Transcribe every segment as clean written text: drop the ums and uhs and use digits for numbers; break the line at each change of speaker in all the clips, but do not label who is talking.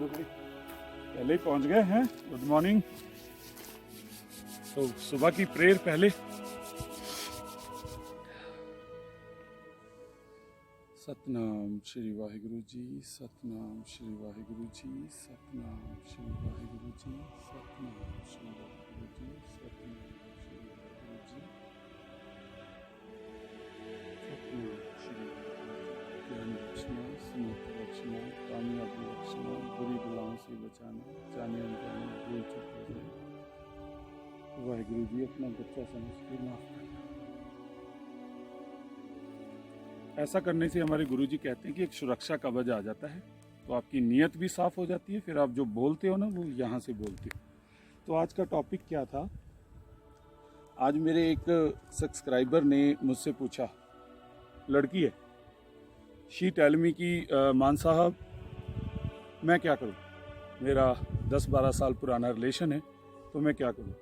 पहले ही पहुंच गए हैं। Good morning. तो सुबह की प्रेयर पहले। सतनाम श्री वाहिगुरु जी, सतनाम श्री वाहिगुरु जी, सतनाम श्री वाहिगुरु जी, सतनाम श्री वाहिगुरु जी, सतनाम श्री वाहिगुरु जी, सतनाम श्री ज्ञान बख्शना, समर्थ बख्शना, कामयाबी बख्शना, बुरी बलाओं से बचाना, जाने अनजाने भूल चूक हो जाए वाहिगुरु जी अपना बच्चा समझ के माफ करना। ऐसा करने से हमारे गुरुजी कहते हैं कि एक सुरक्षा कवच आ जाता है, तो आपकी नीयत भी साफ हो जाती है, फिर आप जो बोलते हो ना वो यहाँ से बोलते हो। तो आज का टॉपिक क्या था? आज मेरे एक सब्सक्राइबर ने मुझसे पूछा, लड़की है, शी टेल मी कि मान साहब मैं क्या करूँ, मेरा 10-12 साल पुराना रिलेशन है, तो मैं क्या करूँ।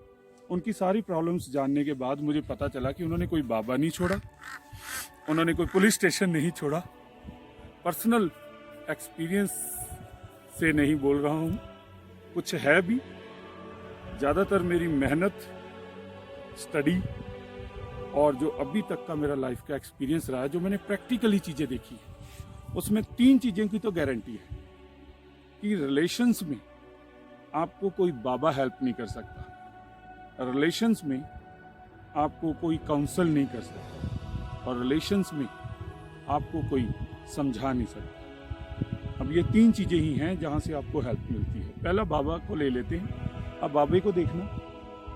उनकी सारी प्रॉब्लम्स जानने के बाद मुझे पता चला कि उन्होंने कोई बाबा नहीं छोड़ा, उन्होंने कोई पुलिस स्टेशन नहीं छोड़ा, पर्सनल एक्सपीरियंस से नहीं बोल रहा हूँ, कुछ है भी। ज़्यादातर मेरी मेहनत, स्टडी और जो अभी तक का मेरा लाइफ का एक्सपीरियंस रहा है, जो मैंने प्रैक्टिकली चीज़ें देखी है, उसमें 3 चीज़ें की तो गारंटी है कि रिलेशंस में आपको कोई बाबा हेल्प नहीं कर सकता, रिलेशंस में आपको कोई काउंसल नहीं कर सकता, और रिलेशंस में आपको कोई समझा नहीं सकता। अब ये 3 चीज़ें ही हैं जहाँ से आपको हेल्प मिलती है। पहला बाबा को ले लेते हैं। अब बाबे को देखना,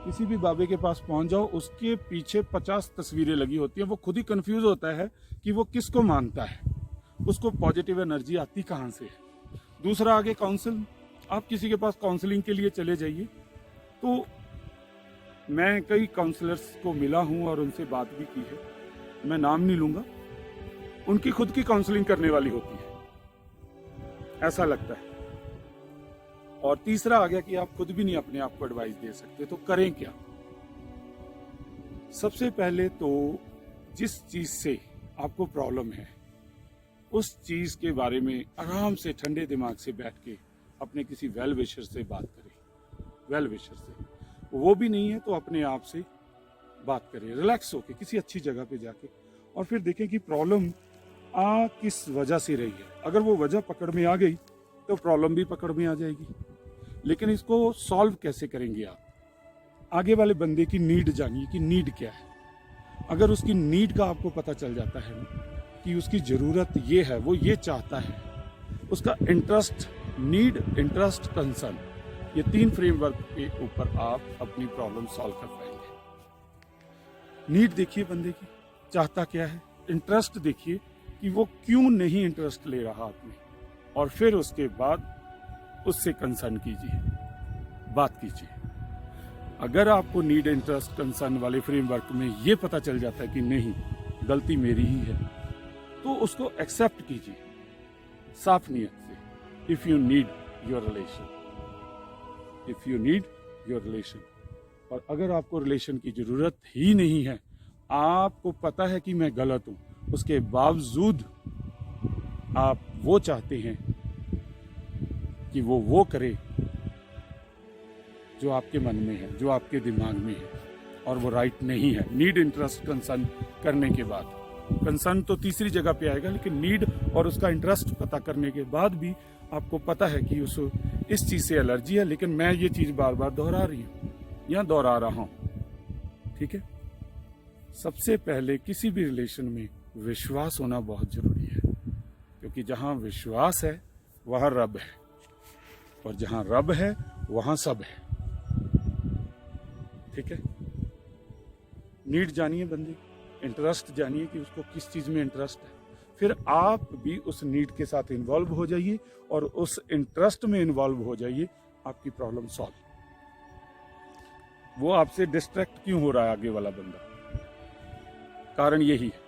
किसी भी बाबे के पास पहुँच जाओ, उसके पीछे 50 तस्वीरें लगी होती हैं, वो खुद ही कंफ्यूज होता है कि वो किसको मानता है, उसको पॉजिटिव एनर्जी आती कहाँ से है। दूसरा आगे काउंसिल, आप किसी के पास काउंसलिंग के लिए चले जाइए। तो मैं कई काउंसलर्स को मिला हूँ और उनसे बात भी की है, मैं नाम नहीं लूँगा, उनकी खुद की काउंसलिंग करने वाली होती है, ऐसा लगता है। और तीसरा आ गया कि आप खुद भी नहीं अपने आप को एडवाइस दे सकते, तो करें क्या। सबसे पहले तो जिस चीज से आपको प्रॉब्लम है उस चीज के बारे में आराम से ठंडे दिमाग से बैठ के अपने किसी वेल विशर से बात करें। वेल विशर से वो भी नहीं है तो अपने आप से बात करें, रिलैक्स होके किसी अच्छी जगह पे जाके, और फिर देखें कि प्रॉब्लम किस वजह से रही है। अगर वो वजह पकड़ में आ गई तो प्रॉब्लम भी पकड़ में आ जाएगी। लेकिन इसको सॉल्व कैसे करेंगे आप? आगे वाले बंदे की नीड जानिए कि नीड क्या है। अगर उसकी नीड का आपको पता चल जाता है कि उसकी ज़रूरत ये है, वो ये चाहता है, उसका इंटरेस्ट, नीड, इंटरेस्ट, कंसर्न, ये 3 फ्रेमवर्क के ऊपर आप अपनी प्रॉब्लम सॉल्व कर पाएंगे। नीड देखिए बंदे की, चाहता क्या है। इंटरेस्ट देखिए कि वो क्यों नहीं इंटरेस्ट ले रहा आप में, और फिर उसके बाद उससे कंसर्न कीजिए, बात कीजिए। अगर आपको नीड, इंटरेस्ट, कंसर्न वाले फ्रेमवर्क में ये पता चल जाता है कि नहीं, गलती मेरी ही है, तो उसको एक्सेप्ट कीजिए साफ नीयत से। If you need your relation, if you need your relation. और अगर आपको रिलेशन की जरूरत ही नहीं है, आपको पता है कि मैं गलत हूं, उसके बावजूद आप वो चाहते हैं कि वो करे जो आपके मन में है, जो आपके दिमाग में है, और वो राइट नहीं है। नीड, इंटरेस्ट, कंसर्न करने के बाद, कंसर्न तो तीसरी जगह पे आएगा, लेकिन नीड और उसका इंटरेस्ट पता करने के बाद भी आपको पता है कि उस इस चीज़ से एलर्जी है, लेकिन मैं ये चीज़ बार बार दोहरा रही हूँ या दोहरा रहा हूँ। ठीक है, सबसे पहले किसी भी रिलेशन में विश्वास होना बहुत ज़रूरी है, क्योंकि जहाँ विश्वास है वहाँ रब है, और जहाँ रब है वहाँ सब है। ठीक है, नीड जानिए बंदे, इंटरेस्ट जानिए कि उसको किस चीज़ में इंटरेस्ट है, फिर आप भी उस नीड के साथ इन्वॉल्व हो जाइए और उस इंटरेस्ट में इन्वॉल्व हो जाइए, आपकी प्रॉब्लम सॉल्व। वो आपसे डिस्ट्रैक्ट क्यों हो रहा है आगे वाला बंदा, कारण यही है,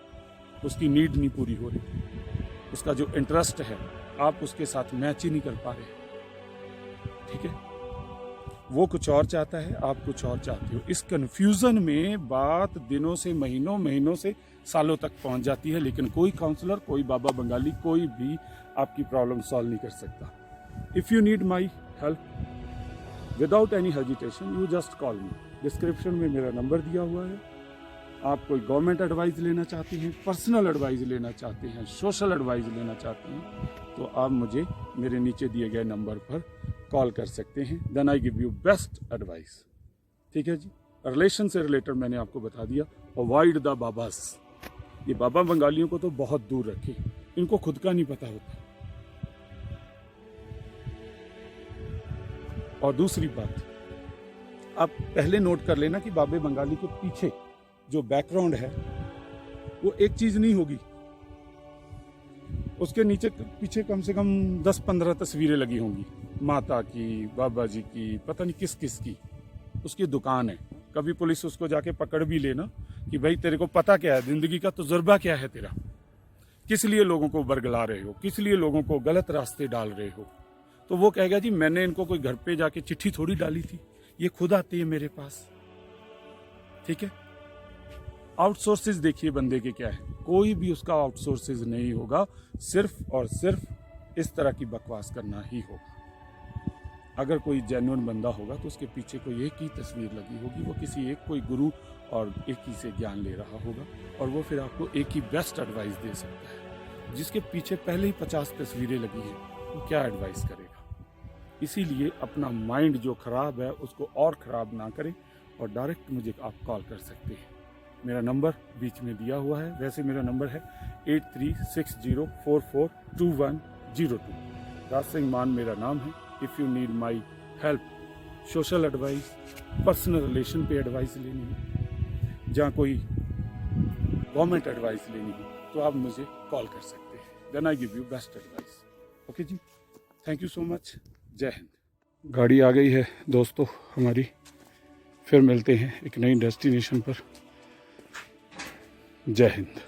उसकी नीड नहीं पूरी हो रही, उसका जो इंटरेस्ट है आप उसके साथ मैच ही नहीं कर पा रहे। ठीक है, वो कुछ और चाहता है, आप कुछ और चाहते हो। इस कन्फ्यूज़न में बात दिनों से, महीनों से, सालों तक पहुंच जाती है, लेकिन कोई काउंसलर, कोई बाबा बंगाली, कोई भी आपकी प्रॉब्लम सॉल्व नहीं कर सकता। If you need my help without any hesitation you just call me. Description में मेरा नंबर दिया हुआ है। आप कोई गवर्नमेंट एडवाइस लेना चाहते हैं, पर्सनल एडवाइस लेना चाहते हैं, सोशल एडवाइस लेना चाहते हैं, तो आप मुझे मेरे नीचे दिए गए नंबर पर कॉल कर सकते हैं। Then I give you best advice. ठीक है जी। रिलेशन से रिलेटेड मैंने आपको बता दिया। Avoid the babas. ये बाबा बंगालियों को तो बहुत दूर रखे, इनको खुद का नहीं पता होता। और दूसरी बात, आप पहले नोट कर लेना कि बाबे बंगाली के पीछे जो बैकग्राउंड है वो एक चीज नहीं होगी, उसके नीचे पीछे कम से कम 10-15 तस्वीरें लगी होंगी, माता की, बाबा जी की, पता नहीं किस किस की। उसकी दुकान है। कभी पुलिस उसको जाके पकड़ भी लेना कि भाई तेरे को पता क्या है, जिंदगी का तजुर्बा क्या है तेरा, किस लिए लोगों को बरगला रहे हो, किस लिए लोगों को गलत रास्ते डाल रहे हो, तो वो कहेगा जी मैंने इनको कोई घर पे जाके चिट्ठी थोड़ी डाली थी, ये खुद आती है मेरे पास। ठीक है। आउटसोर्सेज देखिए बंदे के क्या है, कोई भी उसका आउटसोर्सेज नहीं होगा, सिर्फ और सिर्फ इस तरह की बकवास करना ही होगा। अगर कोई जेन्युइन बंदा होगा तो उसके पीछे कोई एक ही तस्वीर लगी होगी, वो किसी एक कोई गुरु और एक ही से ज्ञान ले रहा होगा, और वो फिर आपको एक ही बेस्ट एडवाइस दे सकता है। जिसके पीछे पहले ही 50 तस्वीरें लगी हैं, वो क्या एडवाइस करेगा। इसीलिए अपना माइंड जो खराब है उसको और ख़राब ना करें, और डायरेक्ट मुझे आप कॉल कर सकते हैं। मेरा नंबर बीच में दिया हुआ है। वैसे मेरा नंबर है 8360442102। राज सिंह मान मेरा नाम है। If you need my help, social advice, personal relation पे एडवाइस लेनी हो, जहाँ कोई गवर्नमेंट एडवाइस लेनी हो, तो आप मुझे कॉल कर सकते हैं। Then I give you best advice. Okay जी, थैंक यू सो मच। जय हिंद। गाड़ी आ गई है दोस्तों हमारी, फिर मिलते हैं एक नई डेस्टिनेशन पर। जय हिंद।